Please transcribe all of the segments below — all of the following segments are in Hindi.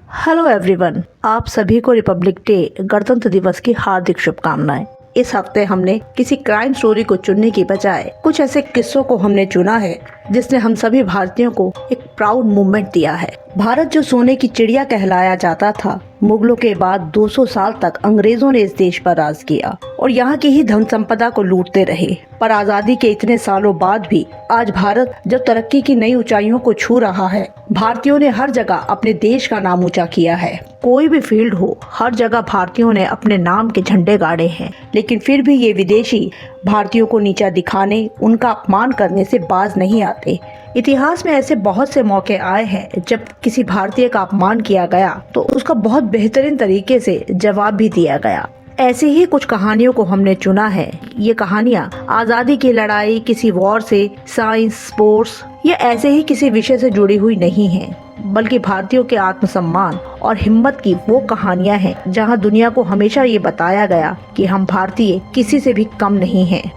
हेलो एवरीवन, आप सभी को रिपब्लिक डे गणतंत्र दिवस की हार्दिक शुभकामनाएं। इस हफ्ते हमने किसी क्राइम स्टोरी को चुनने की बजाय कुछ ऐसे किस्सों को हमने चुना है जिसने हम सभी भारतीयों को एक प्राउड मूवमेंट दिया है। भारत जो सोने की चिड़िया कहलाया जाता था, मुगलों के बाद 200 साल तक अंग्रेजों ने इस देश पर राज किया और यहाँ की ही धन संपदा को लूटते रहे। पर आजादी के इतने सालों बाद भी आज भारत जब तरक्की की नई ऊंचाइयों को छू रहा है, भारतीयों ने हर जगह अपने देश का नाम ऊंचा किया है। कोई भी फील्ड हो, हर जगह भारतीयों ने अपने नाम के झंडे गाड़े हैं। लेकिन फिर भी ये विदेशी भारतीयों को नीचा दिखाने, उनका अपमान करने से बाज नहीं आते। इतिहास में ऐसे बहुत से मौके आए हैं जब किसी भारतीय का अपमान किया गया तो उसका बहुत बेहतरीन तरीके से जवाब भी दिया गया। ऐसी ही कुछ कहानियों को हमने चुना है। ये कहानियाँ आजादी की लड़ाई, किसी वॉर से, साइंस, स्पोर्ट्स या ऐसे ही किसी विषय से जुड़ी हुई नहीं है, बल्कि भारतीयों के आत्मसम्मान और हिम्मत की वो कहानियाँ हैं जहाँ दुनिया को हमेशा ये बताया गया कि हम भारतीय किसी से भी कम नहीं हैं।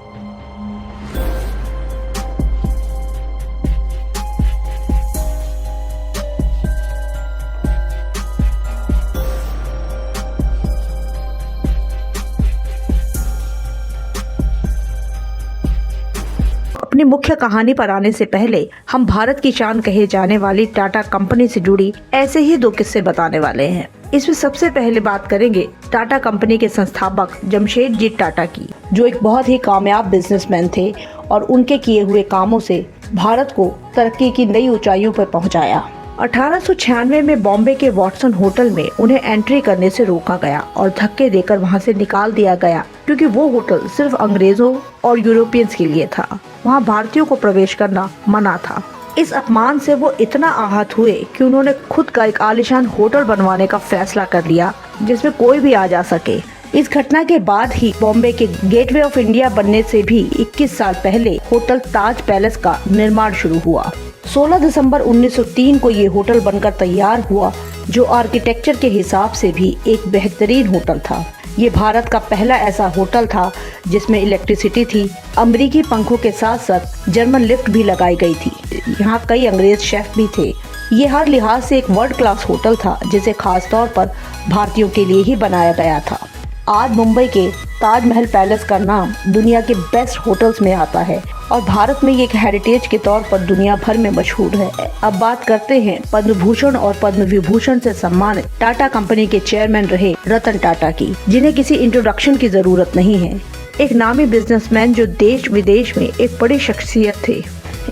अपनी मुख्य कहानी पर आने से पहले हम भारत की शान कहे जाने वाली टाटा कंपनी से जुड़ी ऐसे ही दो किस्से बताने वाले हैं। इसमें सबसे पहले बात करेंगे टाटा कंपनी के संस्थापक जमशेदजी टाटा की, जो एक बहुत ही कामयाब बिजनेसमैन थे और उनके किए हुए कामों से भारत को तरक्की की नई ऊंचाइयों पर पहुंचाया। 1896 में बॉम्बे के वॉटसन होटल में उन्हें एंट्री करने से रोका गया और धक्के देकर वहां से निकाल दिया गया, क्योंकि वो होटल सिर्फ अंग्रेजों और यूरोपियंस के लिए था। वहां भारतीयों को प्रवेश करना मना था। इस अपमान से वो इतना आहत हुए कि उन्होंने खुद का एक आलीशान होटल बनवाने का फैसला कर लिया जिसमें कोई भी आ जा सके। इस घटना के बाद ही बॉम्बे के गेटवे ऑफ इंडिया बनने से भी 21 साल पहले होटल ताज पैलेस का निर्माण शुरू हुआ। 16 दिसंबर 1903 को ये होटल बनकर तैयार हुआ, जो आर्किटेक्चर के हिसाब से भी एक बेहतरीन होटल था। ये भारत का पहला ऐसा होटल था जिसमें इलेक्ट्रिसिटी थी। अमेरिकी पंखों के साथ साथ जर्मन लिफ्ट भी लगाई गई थी। यहाँ कई अंग्रेज शेफ भी थे। ये हर लिहाज से एक वर्ल्ड क्लास होटल था, जिसे खास तौर पर भारतीयों के लिए ही बनाया गया था। आज मुंबई के ताजमहल पैलेस का नाम दुनिया के बेस्ट होटल्स में आता है और भारत में ये एक हेरिटेज के तौर पर दुनिया भर में मशहूर है। अब बात करते हैं पद्म भूषण और पद्म विभूषण से सम्मानित टाटा कंपनी के चेयरमैन रहे रतन टाटा की, जिन्हें किसी इंट्रोडक्शन की जरूरत नहीं है। एक नामी बिजनेसमैन जो देश विदेश में एक बड़ी शख्सियत थे,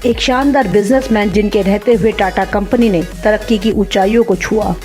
एक शानदार बिजनेसमैन जिनके रहते हुए टाटा कंपनी ने तरक्की की ऊंचाइयों को छुआ।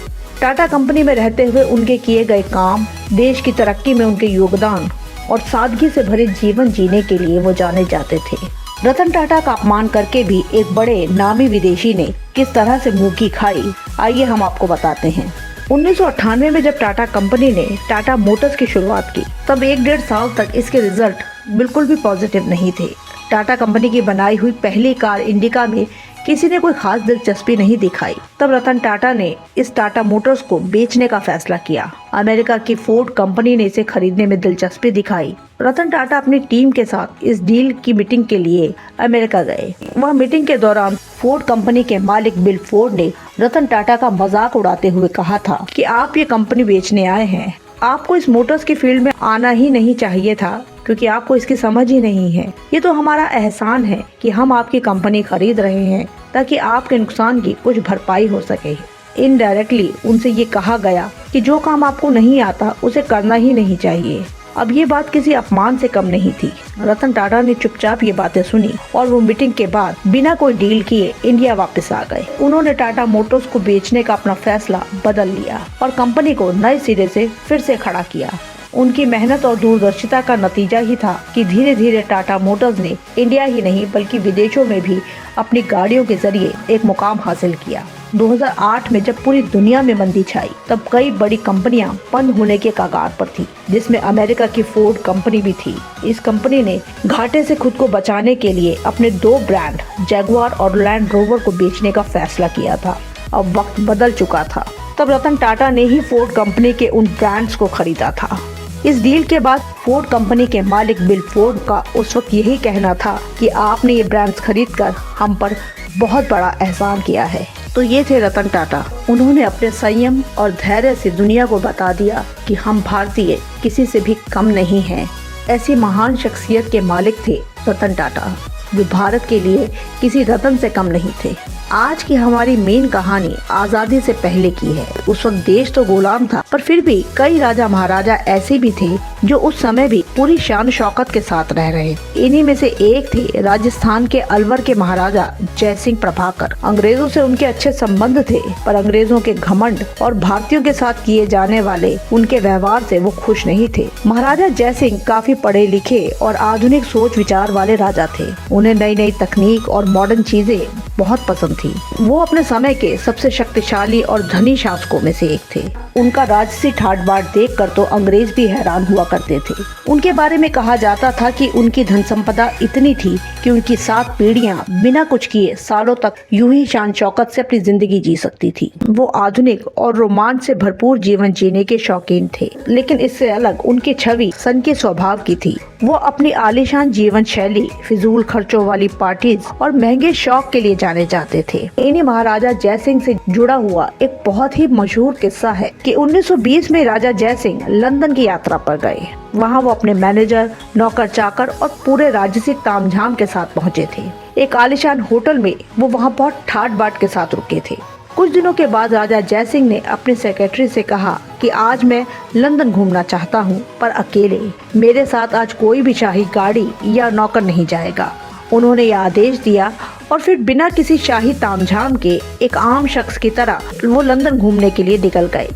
टाटा कंपनी में रहते हुए उनके किए गए काम, देश की तरक्की में उनके योगदान और सादगी से भरे जीवन जीने के लिए वो जाने जाते थे। रतन टाटा का अपमान करके भी एक बड़े नामी विदेशी ने किस तरह से मुंह की खाई, आइए हम आपको बताते हैं। 1998 में जब टाटा कंपनी ने टाटा मोटर्स की शुरुआत की, तब 1-1.5 साल तक इसके रिजल्ट बिल्कुल भी पॉजिटिव नहीं थे। टाटा कंपनी की बनाई हुई पहली कार इंडिका में किसी ने कोई खास दिलचस्पी नहीं दिखाई। तब रतन टाटा ने इस टाटा मोटर्स को बेचने का फैसला किया। अमेरिका की फोर्ड कंपनी ने इसे खरीदने में दिलचस्पी दिखाई। रतन टाटा अपनी टीम के साथ इस डील की मीटिंग के लिए अमेरिका गए। वह मीटिंग के दौरान फोर्ड कंपनी के मालिक बिल फोर्ड ने रतन टाटा का मजाक उड़ाते हुए कहा था कि आप ये कंपनी बेचने आए हैं, आपको इस मोटर्स की फील्ड में आना ही नहीं चाहिए था, क्योंकि आपको इसकी समझ ही नहीं है। ये तो हमारा एहसान है कि हम आपकी कंपनी खरीद रहे हैं ताकि आपके नुकसान की कुछ भरपाई हो सके। इनडायरेक्टली उनसे ये कहा गया कि जो काम आपको नहीं आता उसे करना ही नहीं चाहिए। अब ये बात किसी अपमान से कम नहीं थी। रतन टाटा ने चुपचाप ये बातें सुनी और वो मीटिंग के बाद बिना कोई डील किए इंडिया वापस आ गए। उन्होंने टाटा मोटर्स को बेचने का अपना फैसला बदल लिया और कंपनी को नए सिरे से फिर से खड़ा किया। उनकी मेहनत और दूरदर्शिता का नतीजा ही था कि धीरे धीरे टाटा मोटर्स ने इंडिया ही नहीं बल्कि विदेशों में भी अपनी गाड़ियों के जरिए एक मुकाम हासिल किया। 2008 में जब पूरी दुनिया में मंदी छाई, तब कई बड़ी कंपनियां बंद होने के कगार पर थी, जिसमें अमेरिका की फोर्ड कंपनी भी थी। इस कंपनी ने घाटे से खुद को बचाने के लिए अपने 2 ब्रांड जैगुआर और लैंड रोवर को बेचने का फैसला किया था। अब वक्त बदल चुका था। तब रतन टाटा ने ही फोर्ड कंपनी के उन ब्रांड्स को खरीदा था। इस डील के बाद फोर्ड कंपनी के मालिक बिल फोर्ड का उस वक्त यही कहना था कि आपने ये ब्रांड्स खरीदकर हम पर बहुत बड़ा एहसान किया है। तो ये थे रतन टाटा। उन्होंने अपने संयम और धैर्य से दुनिया को बता दिया कि हम भारतीय किसी से भी कम नहीं हैं। ऐसी महान शख्सियत के मालिक थे रतन टाटा, जो भारत के लिए किसी रतन से कम नहीं थे। आज की हमारी मेन कहानी आजादी से पहले की है। उस वक्त देश तो गुलाम था, पर फिर भी कई राजा महाराजा ऐसे भी थे जो उस समय भी पूरी शान शौकत के साथ रह रहे। इन्हीं में से एक थे राजस्थान के अलवर के महाराजा जय सिंह प्रभाकर। अंग्रेजों से उनके अच्छे संबंध थे, पर अंग्रेजों के घमंड और भारतीयों के साथ किए जाने वाले उनके व्यवहार से वो खुश नहीं थे। महाराजा जय सिंह काफी पढ़े लिखे और आधुनिक सोच विचार वाले राजा थे। उन्हें नई नई तकनीक और मॉडर्न चीजें बहुत पसंद थी। वो अपने समय के सबसे शक्तिशाली और धनी शासकों में से एक थे। उनका राजसी ठाट बाट देख कर तो अंग्रेज भी हैरान हुआ करते थे। उनके बारे में कहा जाता था कि उनकी धन संपदा इतनी थी कि उनकी 7 पीढ़ियां बिना कुछ किए सालों तक यूं ही शान शौकत से अपनी जिंदगी जी सकती थी। वो आधुनिक और रोमांच से भरपूर जीवन जीने के शौकीन थे, लेकिन इससे अलग उनकी छवि सन के स्वभाव की थी। वो अपनी आलीशान जीवन शैली, फिजूल खर्चों वाली पार्टीज और महंगे शौक के लिए जाने जाते थे। इन्हीं महाराजा जय सिंह से जुड़ा हुआ एक बहुत ही मशहूर किस्सा है कि 1920 में राजा जय सिंह लंदन की यात्रा पर गए। वहाँ वो अपने मैनेजर, नौकर चाकर और पूरे राजसी तामझाम के साथ पहुँचे थे। एक आलीशान होटल में वो वहाँ बहुत ठाट बाट के साथ रुके थे। कुछ दिनों के बाद राजा जय सिंह ने अपने सेक्रेटरी से कहा कि आज मैं लंदन घूमना चाहता हूँ, पर अकेले। मेरे साथ आज कोई भी शाही गाड़ी या नौकर नहीं जाएगा। उन्होंने यह आदेश दिया और फिर बिना किसी शाही तामझाम के एक आम शख्स की तरह वो लंदन घूमने के लिए निकल गए।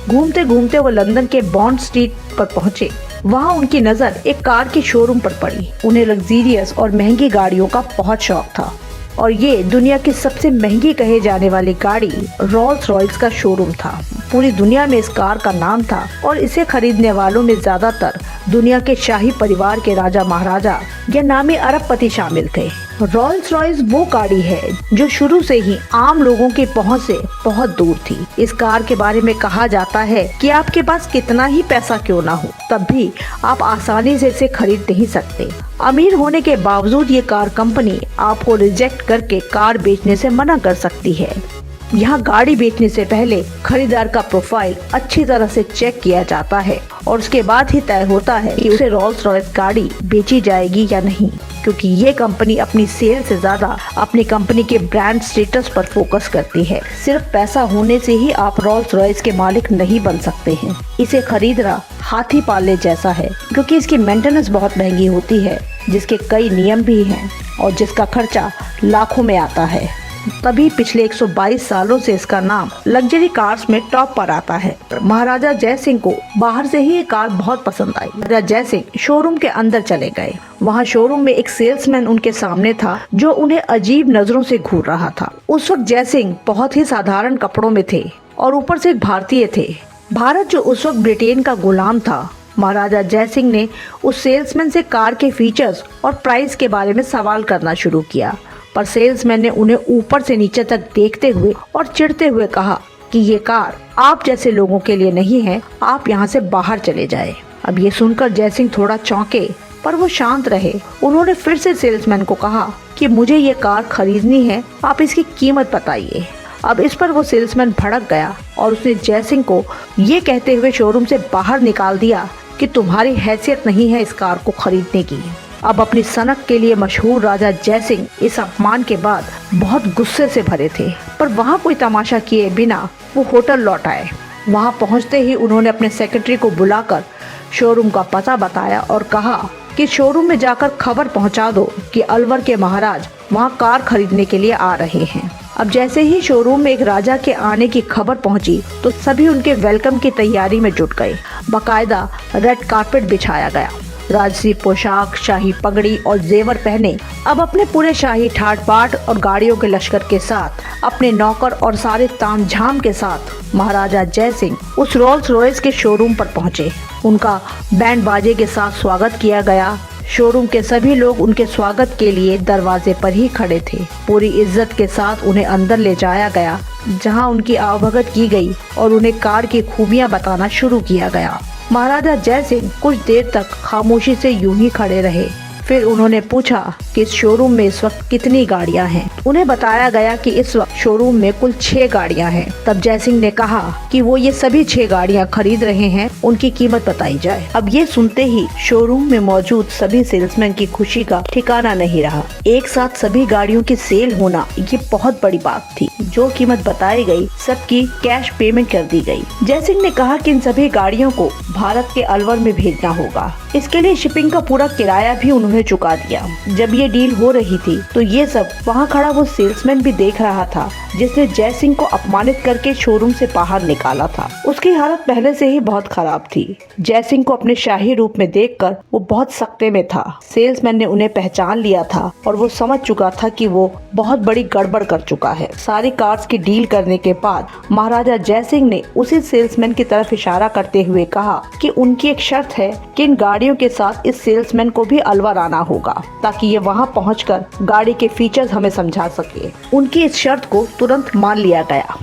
घूमते घूमते वो लंदन के बॉन्ड स्ट्रीट पर पहुँचे। वहाँ उनकी नज़र एक कार के शोरूम पर पड़ी। उन्हें लग्जीरियस और महंगी गाड़ियों का बहुत शौक था और ये दुनिया की सबसे महंगी कहे जाने वाली गाड़ी रोल्स रॉयस का शोरूम था। पूरी दुनिया में इस कार का नाम था और इसे खरीदने वालों में ज्यादातर दुनिया के शाही परिवार के राजा महाराजा या नामी अरबपति शामिल थे। रोल्स रॉयस वो गाड़ी है जो शुरू से ही आम लोगों की पहुंच से बहुत दूर थी। इस कार के बारे में कहा जाता है कि आपके पास कितना ही पैसा क्यों ना हो, तब भी आप आसानी से इसे खरीद नहीं सकते। अमीर होने के बावजूद ये कार कंपनी आपको रिजेक्ट करके कार बेचने से मना कर सकती है। यहाँ गाड़ी बेचने से पहले खरीदार का प्रोफाइल अच्छी तरह से चेक किया जाता है और उसके बाद ही तय होता है कि उसे रोल्स रॉयस गाड़ी बेची जाएगी या नहीं, क्योंकि ये कंपनी अपनी सेल से ज्यादा अपनी कंपनी के ब्रांड स्टेटस पर फोकस करती है। सिर्फ पैसा होने से ही आप रोल्स रॉयस के मालिक नहीं बन सकते हैं। इसे खरीदना हाथी पालने जैसा है, क्योंकि इसकी मेंटेनेंस बहुत महंगी होती है, जिसके कई नियम भी हैं और जिसका खर्चा लाखों में आता है। तभी पिछले 122 सालों से इसका नाम लग्जरी कार्स में टॉप पर आता है। महाराजा जय सिंह को बाहर से ही ये कार बहुत पसंद आई। राजा जय सिंह शोरूम के अंदर चले गए। वहाँ शोरूम में एक सेल्समैन उनके सामने था जो उन्हें अजीब नजरों से घूर रहा था। उस वक्त जय सिंह बहुत ही साधारण कपड़ों में थे और ऊपर से एक भारतीय थे। भारत जो उस वक्त ब्रिटेन का गुलाम था। महाराजा जय सिंह ने उस सेल्समैन से कार के फीचर्स और प्राइस के बारे में सवाल करना शुरू किया, पर सेल्समैन ने उन्हें ऊपर से नीचे तक देखते हुए और चिढ़ते हुए कहा कि ये कार आप जैसे लोगों के लिए नहीं है, आप यहाँ से बाहर चले जाएं। अब ये सुनकर जय सिंह थोड़ा चौंके, पर वो शांत रहे। उन्होंने फिर से सेल्समैन को कहा कि मुझे ये कार खरीदनी है, आप इसकी कीमत बताइए। अब इस पर वो सेल्समैन भड़क गया और उसने जय सिंह को ये कहते हुए शोरूम से बाहर निकाल दिया कि तुम्हारी हैसियत नहीं है इस कार को खरीदने की। अब अपनी सनक के लिए मशहूर राजा जय सिंह इस अपमान के बाद बहुत गुस्से से भरे थे, पर वहाँ कोई तमाशा किए बिना वो होटल लौट आए। वहाँ पहुँचते ही उन्होंने अपने सेक्रेटरी को बुलाकर शोरूम का पता बताया और कहा कि शोरूम में जाकर खबर पहुँचा दो कि अलवर के महाराज वहाँ कार खरीदने के लिए आ रहे हैं। अब जैसे ही शोरूम में एक राजा के आने की खबर पहुंची तो सभी उनके वेलकम की तैयारी में जुट गए। बाकायदा रेड कारपेट बिछाया गया। राजसी पोशाक, शाही पगड़ी और जेवर पहने अब अपने पूरे शाही ठाट बाट और गाड़ियों के लश्कर के साथ, अपने नौकर और सारे तामझाम के साथ महाराजा जय सिंह उस रोल्स रॉयस के शोरूम पर पहुंचे। उनका बैंड बाजे के साथ स्वागत किया गया। शोरूम के सभी लोग उनके स्वागत के लिए दरवाजे पर ही खड़े थे। पूरी इज्जत के साथ उन्हें अंदर ले जाया गया, जहां उनकी आवभगत की गई और उन्हें कार की खूबियां बताना शुरू किया गया। महाराजा जय सिंह कुछ देर तक खामोशी से यूं ही खड़े रहे। फिर उन्होंने पूछा कि इस शोरूम में इस वक्त कितनी गाड़ियां हैं। उन्हें बताया गया कि इस वक्त शोरूम में कुल 6 गाड़ियां हैं। तब जयसिंह ने कहा कि वो ये सभी 6 गाड़ियां खरीद रहे हैं, उनकी कीमत बताई जाए। अब ये सुनते ही शोरूम में मौजूद सभी सेल्समैन की खुशी का ठिकाना नहीं रहा। एक साथ सभी गाड़ियों की सेल होना ये बहुत बड़ी बात थी। जो कीमत बताई गई सबकी कैश पेमेंट कर दी गई। जयसिंह ने कहा कि इन सभी गाड़ियों को भारत के अलवर में भेजना होगा। इसके लिए शिपिंग का पूरा किराया भी उन्होंने चुका दिया। जब ये डील हो रही थी तो ये सब वहाँ खड़ा वो सेल्समैन भी देख रहा था जिसने जयसिंह को अपमानित करके शोरूम से बाहर निकाला था। उसकी हालत पहले से ही बहुत खराब थी। जयसिंह को अपने शाही रूप में देखकर वो बहुत सख्ते में था। सेल्समैन ने उन्हें पहचान लिया था और वो समझ चुका था कि वो बहुत बड़ी गड़बड़ कर चुका है। सारी कार्स की डील करने के बाद महाराजा जयसिंह ने उसी सेल्समैन की तरफ इशारा करते हुए कहा कि उनकी एक शर्त है कि इन गाड़ियों के साथ इस सेल्समैन को भी अलवर आना होगा ताकि ये वहाँ पहुंचकर गाड़ी के फीचर्स हमें समझा सके। उनकी इस शर्त को तुरंत मान लिया गया।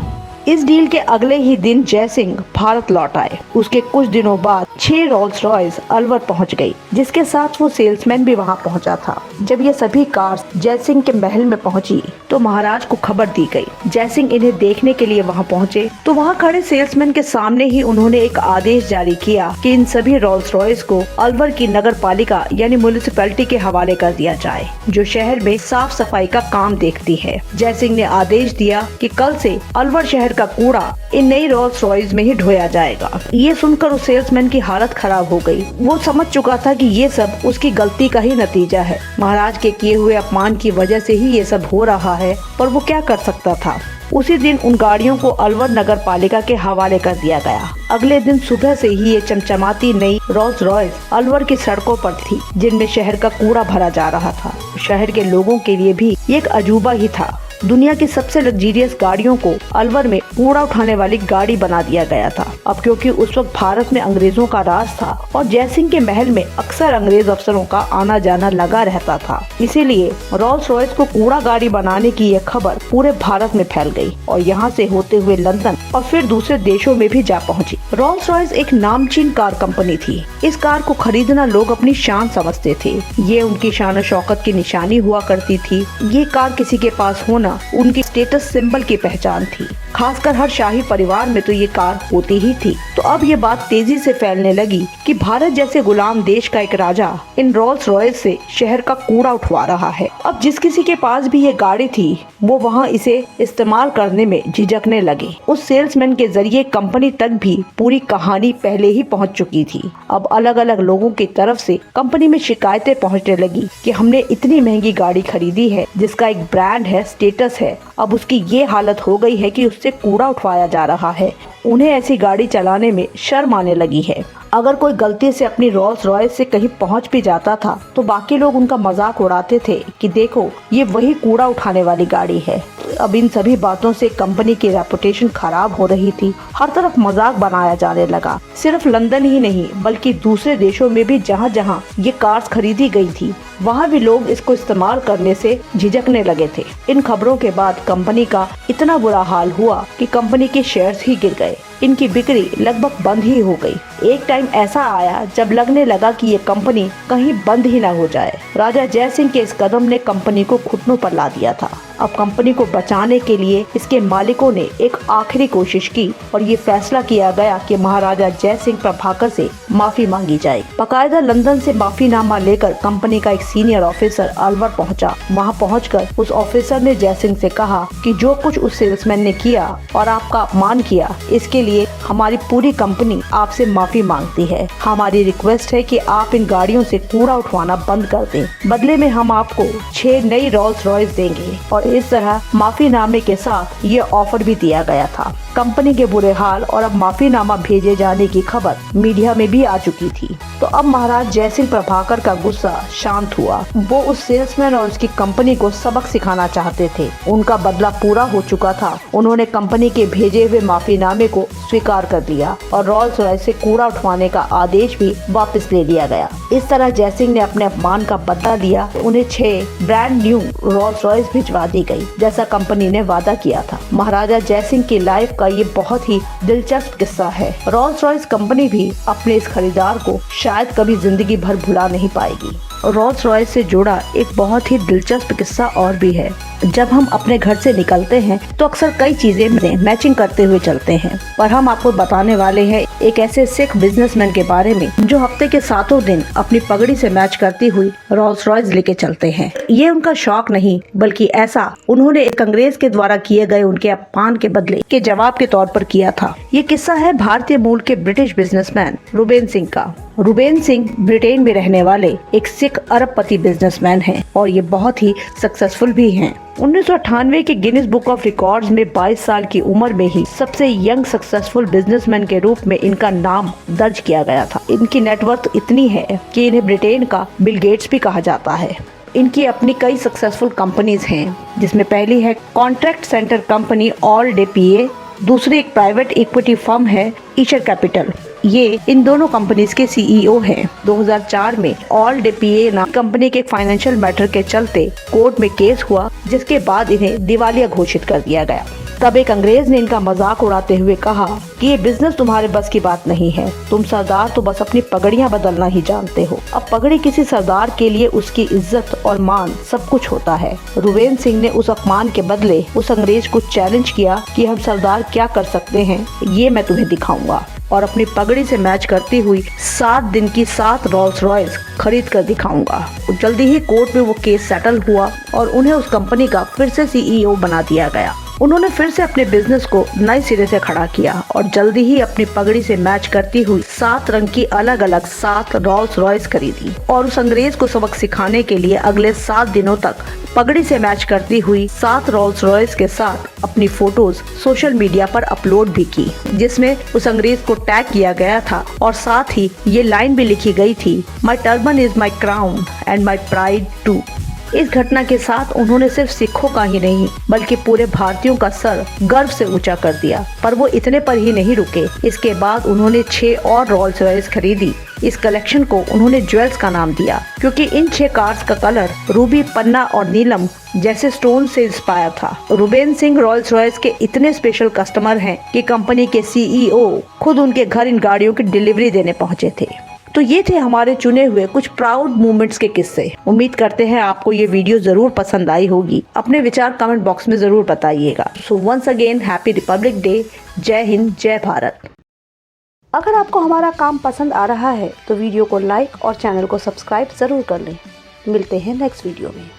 इस डील के अगले ही दिन जयसिंह भारत लौट आए। उसके कुछ दिनों बाद 6 रोल्स रॉयस अलवर पहुंच गई, जिसके साथ वो सेल्समैन भी वहां पहुंचा था। जब ये सभी कार्स जयसिंह के महल में पहुंची तो महाराज को खबर दी गई। जयसिंह इन्हें देखने के लिए वहां पहुंचे तो वहां खड़े सेल्समैन के सामने ही उन्होंने एक आदेश जारी किया कि इन सभी रोल्स रॉयस को अलवर की नगर पालिका यानी म्युनिसिपैलिटी के हवाले कर दिया जाए, जो शहर में साफ सफाई का काम देखती है। जयसिंह ने आदेश दिया कि कल से अलवर शहर का कूड़ा इन नई रोल्स रॉयस में ही ढोया जाएगा। ये सुनकर उस सेल्समैन की हालत खराब हो गई। वो समझ चुका था कि ये सब उसकी गलती का ही नतीजा है। महाराज के किए हुए अपमान की वजह से ही ये सब हो रहा है, पर वो क्या कर सकता था। उसी दिन उन गाड़ियों को अलवर नगर पालिका के हवाले कर दिया गया। अगले दिन सुबह से ही ये चमचमाती नई रोल्स रॉयस अलवर की सड़कों पर थी, जिनमें शहर का कूड़ा भरा जा रहा था। शहर के लोगों के लिए भी एक अजूबा ही था। दुनिया की सबसे लग्जरियस गाड़ियों को अलवर में कूड़ा उठाने वाली गाड़ी बना दिया गया था। अब क्योंकि उस वक्त भारत में अंग्रेजों का राज था और जयसिंह के महल में अक्सर अंग्रेज अफसरों का आना जाना लगा रहता था, इसीलिए रोल्स रॉयस को कूड़ा गाड़ी बनाने की यह खबर पूरे भारत में फैल गई और यहाँ से होते हुए लंदन और फिर दूसरे देशों में भी जा पहुँची। रोल्स रॉयस एक नामचीन कार कंपनी थी। इस कार को खरीदना लोग अपनी शान समझते थे। ये उनकी शान शौकत की निशानी हुआ करती थी। ये कार किसी के पास होना उनकी स्टेटस सिंबल की पहचान थी। खासकर हर शाही परिवार में तो ये कार होती ही थी। तो अब ये बात तेजी से फैलने लगी कि भारत जैसे गुलाम देश का एक राजा इन रोल्स रॉयस से शहर का कूड़ा उठवा रहा है। अब जिस किसी के पास भी ये गाड़ी थी वो वहाँ इसे इस्तेमाल करने में झिझकने लगे। उस सेल्समैन के जरिए कंपनी तक भी पूरी कहानी पहले ही पहुँच चुकी थी। अब अलग अलग लोगों की तरफ से कंपनी में शिकायतें पहुँचने लगी कि हमने इतनी महंगी गाड़ी खरीदी है जिसका एक ब्रांड है, स्टेटस है, अब उसकी ये हालत हो गई है कि उससे कूड़ा उठवाया जा रहा है। उन्हें ऐसी गाड़ी चलाने में शर्म आने लगी है। अगर कोई गलती से अपनी रोल्स रॉयस से कहीं पहुंच भी जाता था तो बाकी लोग उनका मजाक उड़ाते थे कि देखो ये वही कूड़ा उठाने वाली गाड़ी है। अब इन सभी बातों से कंपनी की रेपुटेशन खराब हो रही थी। हर तरफ मजाक बनाया जाने लगा। सिर्फ लंदन ही नहीं बल्कि दूसरे देशों में भी जहाँ जहाँ ये कार्स खरीदी गई थी वहाँ भी लोग इसको इस्तेमाल करने से झिझकने लगे थे। इन खबरों के बाद कंपनी का इतना बुरा हाल हुआ कि कंपनी के शेयर्स ही गिर गए। इनकी बिक्री लगभग बंद ही हो गई। एक टाइम ऐसा आया जब लगने लगा कि ये कंपनी कहीं बंद ही ना हो जाए। राजा जयसिंह के इस कदम ने कंपनी को घुटनों पर ला दिया था। अब कंपनी को बचाने के लिए इसके मालिकों ने एक आखिरी कोशिश की और ये फैसला किया गया कि महाराजा जयसिंह प्रभाकर से माफी मांगी जाए। बाकायदा लंदन से माफीनामा लेकर कंपनी का एक सीनियर ऑफिसर अलवर पहुंचा। वहां पहुंचकर उस ऑफिसर ने जयसिंह से कहा कि जो कुछ उस सेल्समैन ने किया और आपका अपमान किया, इसके लिए हमारी पूरी कंपनी आपसे माफी मांगती है। हमारी रिक्वेस्ट है कि आप इन गाड़ियों से कूड़ा उठवाना बंद कर दें। बदले में हम आपको 6 नई रोल्स रॉयस देंगे। और इस तरह माफीनामे के साथ ये ऑफर भी दिया गया था। कंपनी के बुरे हाल और अब माफीनामा भेजे जाने की खबर मीडिया में भी आ चुकी थी। तो अब महाराज जयसिंह प्रभाकर का गुस्सा शांत हुआ। वो उस सेल्समैन और उसकी कंपनी को सबक सिखाना चाहते थे। उनका बदला पूरा हो चुका था। उन्होंने कंपनी के भेजे हुए माफीनामे को स्वीकार कर दिया और रोल्स रॉयस से कूड़ा उठवाने का आदेश भी वापस ले लिया गया। इस तरह जयसिंह ने अपने अपमान का बदला लिया। उन्हें 6 ब्रांड न्यू रोल्स रॉयस भिजवा दी गई, जैसा कंपनी ने वादा किया था। महाराजा जयसिंह की लाइफ का ये बहुत ही दिलचस्प किस्सा है। रोल्स रॉयस कंपनी भी अपने इस खरीदार को शायद कभी जिंदगी भर भुला नहीं पाएगी। रोल्स रॉयस से जुड़ा एक बहुत ही दिलचस्प किस्सा और भी है। जब हम अपने घर से निकलते हैं तो अक्सर कई चीजें मैचिंग करते हुए चलते हैं, पर हम आपको बताने वाले हैं एक ऐसे सिख बिजनेसमैन के बारे में जो हफ्ते के 7 दिन अपनी पगड़ी से मैच करती हुई रोल्स रॉयस लेके चलते हैं। ये उनका शौक नहीं, बल्कि ऐसा उन्होंने एक अंग्रेज के द्वारा किए गए उनके अपमान के बदले के जवाब के तौर पर किया था। ये किस्सा है भारतीय मूल के ब्रिटिश बिजनेसमैन रुबेन सिंह का। रुबेन सिंह ब्रिटेन में रहने वाले एक सिख अरबपति बिजनेसमैन हैं और ये बहुत ही सक्सेसफुल भी हैं। 1998 के गिनीज बुक ऑफ रिकॉर्ड्स में 22 साल की उम्र में ही सबसे यंग सक्सेसफुल बिजनेसमैन के रूप में इनका नाम दर्ज किया गया था। इनकी नेटवर्थ इतनी है कि इन्हें ब्रिटेन का बिल गेट्स भी कहा जाता है। इनकी अपनी कई सक्सेसफुल कंपनीज हैं, जिसमें पहली है contract centre company all day PA, दूसरी एक प्राइवेट इक्विटी फर्म है ईशर कैपिटल। ये इन दोनों कंपनीज के CEO हैं। 2004 में ऑल डे PA नाम कंपनी के फाइनेंशियल मैटर के चलते कोर्ट में केस हुआ, जिसके बाद इन्हें दिवालिया घोषित कर दिया गया। तब एक अंग्रेज ने इनका मजाक उड़ाते हुए कहा कि ये बिजनेस तुम्हारे बस की बात नहीं है, तुम सरदार तो बस अपनी पगड़ियां बदलना ही जानते हो। अब पगड़ी किसी सरदार के लिए उसकी इज्जत और मान सब कुछ होता है। रुबेन सिंह ने उस अपमान के बदले उस अंग्रेज को चैलेंज किया कि हम सरदार क्या कर सकते हैं, ये मैं तुम्हें दिखाऊंगा, और अपनी पगड़ी से मैच करती हुई 7 दिन की 7 रोल्स रॉयस खरीद कर दिखाऊंगा। जल्दी ही कोर्ट में वो केस सेटल हुआ और उन्हें उस कंपनी का फिर से CEO बना दिया गया। उन्होंने फिर से अपने बिजनेस को नए सिरे से खड़ा किया और जल्दी ही अपनी पगड़ी से मैच करती हुई 7 रंग की अलग अलग 7 रोल्स रॉयस खरीदी और उस अंग्रेज को सबक सिखाने के लिए अगले 7 दिनों तक पगड़ी से मैच करती हुई 7 रोल्स रॉयस के साथ अपनी फोटोज सोशल मीडिया पर अपलोड भी की, जिसमें उस अंग्रेज को टैग किया गया था और साथ ही ये लाइन भी लिखी गई थी, my turban is my crown and my pride too. इस घटना के साथ उन्होंने सिर्फ सिखों का ही नहीं बल्कि पूरे भारतीयों का सर गर्व से ऊंचा कर दिया। पर वो इतने पर ही नहीं रुके। इसके बाद उन्होंने 6 और रोल्स रॉयस खरीदी। इस कलेक्शन को उन्होंने ज्वेल्स का नाम दिया, क्योंकि इन 6 कार्स का कलर रूबी, पन्ना और नीलम जैसे स्टोन से इंस्पायर था। रुबेन सिंह रोल्स रॉयस के इतने स्पेशल कस्टमर हैं कि कंपनी के CEO खुद उनके घर इन गाड़ियों की डिलीवरी देने पहुंचे थे। तो ये थे हमारे चुने हुए कुछ प्राउड मोमेंट्स के किस्से। उम्मीद करते हैं आपको ये वीडियो जरूर पसंद आई होगी। अपने विचार कमेंट बॉक्स में जरूर बताइएगा। So once again happy republic day. जय हिंद, जय भारत। अगर आपको हमारा काम पसंद आ रहा है तो वीडियो को लाइक और चैनल को सब्सक्राइब जरूर कर लें। मिलते हैं नेक्स्ट वीडियो में।